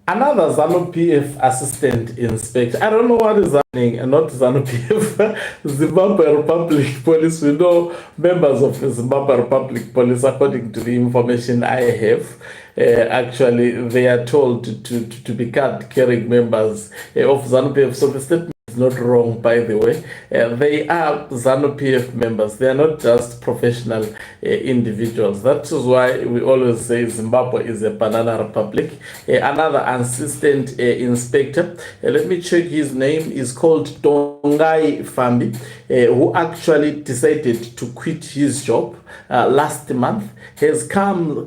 Another ZANU-PF assistant inspector. I don't know what is happening, and not ZANU-PF, Zimbabwe Republic Police. We know members of the Zimbabwe Republic Police, according to the information I have. Actually, they are told to be card-carrying members of ZANU-PF. So the statement is not wrong, by the way. They are ZANU-PF members. They are not just professional individuals. That is why we always say Zimbabwe is a banana republic. Another assistant inspector, let me check his name, is called Tongai Fambi, who actually decided to quit his job last month, has come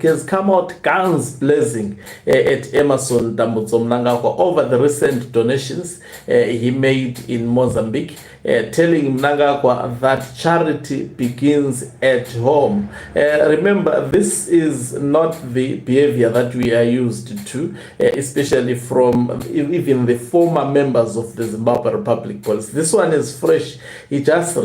out guns blazing at Emerson Mnangagwa over the recent donations he made in Mozambique, telling Mnangagwa that charity begins at home. Remember, this is not the behavior that we are used to, especially from even the former members of the Zimbabwe Republic Police. This one is fresh. He just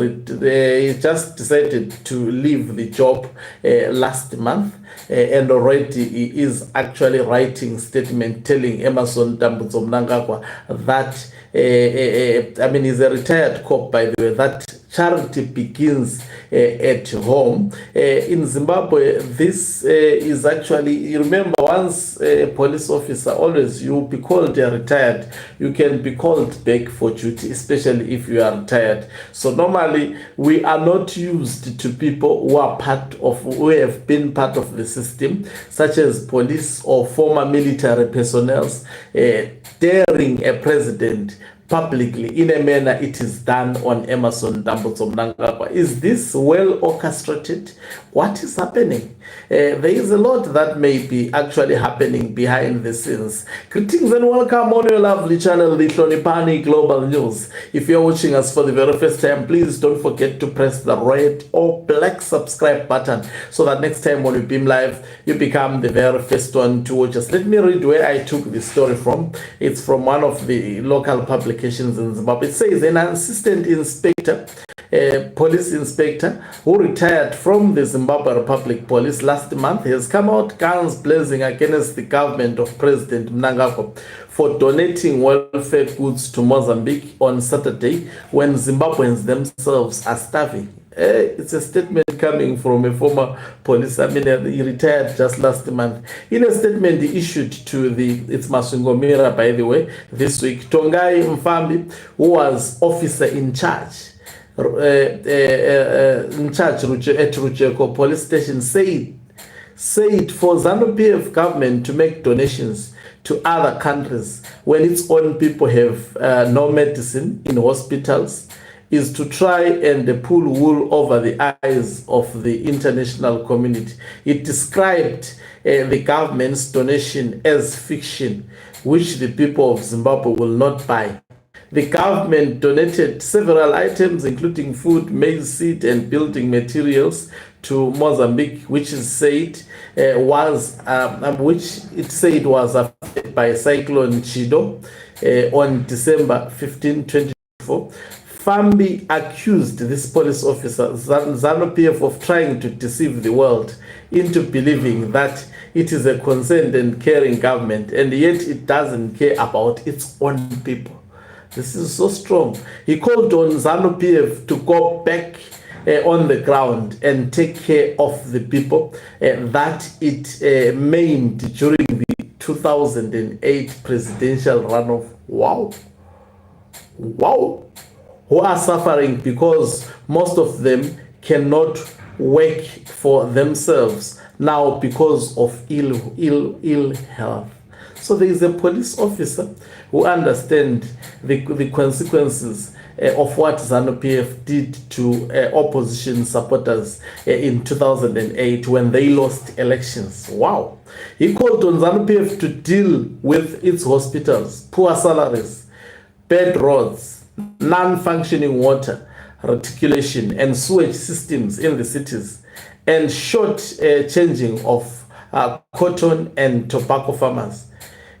decided to leave the job last month, and already he is actually writing statement telling Emerson Mnangagwa that I mean, he's a retired cop, by the way, that charity begins at home. In Zimbabwe, this is actually, you remember, once a police officer, always you'll be called retired, you can be called back for duty, especially if you are retired. So normally we are not used to people who are who have been part of the system, such as police or former military personnel, daring a president publicly in a manner it is done on Emerson Mnangagwa. Is this well orchestrated? What is happening? There is a lot that may be actually happening behind the scenes. Greetings and welcome on your lovely channel, the Hlonipani Global News. If you're watching us for the very first time, please don't forget to press the red or black subscribe button so that next time when we beam live, you become the very first one to watch us. Let me read where I took this story from. It's from one of the local publications in Zimbabwe. It says an assistant inspector, police inspector who retired from the Zimbabwe Republic Police last month has come out guns blazing against the government of President Mnangagwa for donating welfare goods to Mozambique on Saturday when Zimbabweans themselves are starving. It's a statement coming from a former police. I mean, he retired just last month. In a statement he issued to it's Masungomira, by the way, this week, Tongai Mfambi, who was officer in charge at Rujeko police station, said for ZANU-PF government to make donations to other countries when its own people have no medicine in hospitals is to try and pull wool over the eyes of the international community. It described the government's donation as fiction, which the people of Zimbabwe will not buy. The government donated several items, including food, maize seed, and building materials, to Mozambique, which it said was affected by Cyclone Chido on December 15, 2024. Fambi accused this police officer, ZANU-PF, of trying to deceive the world into believing that it is a concerned and caring government, and yet it doesn't care about its own people. This is so strong. He called on ZANU-PF to go back on the ground and take care of the people that it maimed during the 2008 presidential runoff. Wow. Who are suffering because most of them cannot work for themselves now because of ill health. So there is a police officer who understands the consequences of what ZANU-PF did to opposition supporters in 2008 when they lost elections. Wow. He called on ZANU-PF to deal with its hospitals, poor salaries, bad roads, non-functioning water, reticulation, and sewage systems in the cities, and short changing of cotton and tobacco farmers.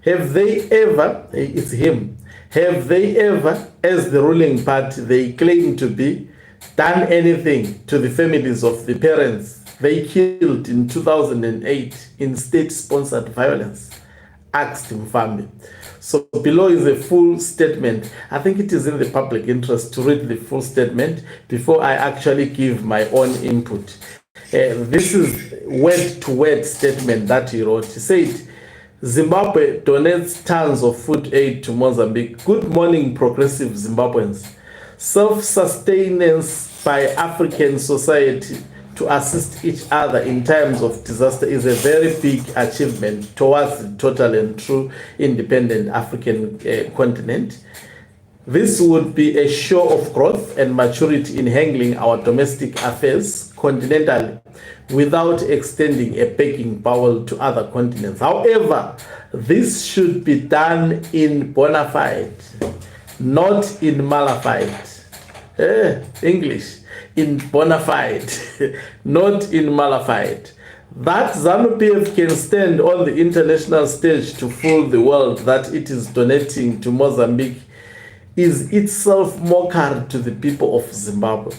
Have they ever, it's him, have they ever, as the ruling party they claim to be, done anything to the families of the parents they killed in 2008 in state-sponsored violence? asked Mfambi. So below is a full statement. I think it is in the public interest to read the full statement before I actually give my own input. This is word-to-word statement that he wrote. He said, Zimbabwe donates tons of food aid to Mozambique. Good morning, progressive Zimbabweans. Self-sustenance by African society to assist each other in times of disaster is a very big achievement towards the total and true independent African continent. This would be a show of growth and maturity in handling our domestic affairs continentally without extending a begging bowl to other continents. However, this should be done in bona fide, not in malafide. English. In bona fide, not in malafide. That ZANU-PF can stand on the international stage to fool the world that it is donating to Mozambique is itself mockery to the people of Zimbabwe.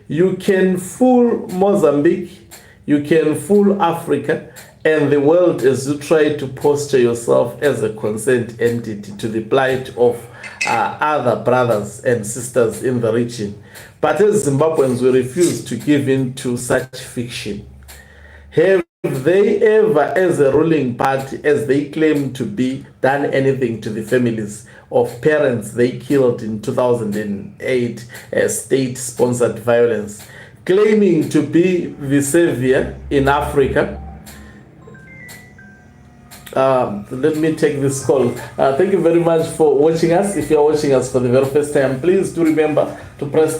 You can fool Mozambique, you can fool Africa and the world as you try to posture yourself as a concerned entity to the plight of other brothers and sisters in the region. But as Zimbabweans, we refuse to give in to such fiction. Have they ever, as a ruling party, as they claim to be, done anything to the families of parents they killed in 2008 state-sponsored violence, claiming to be the savior in Africa? Let me take this call. Thank you very much for watching us. If you are watching us for the very first time, please do remember to press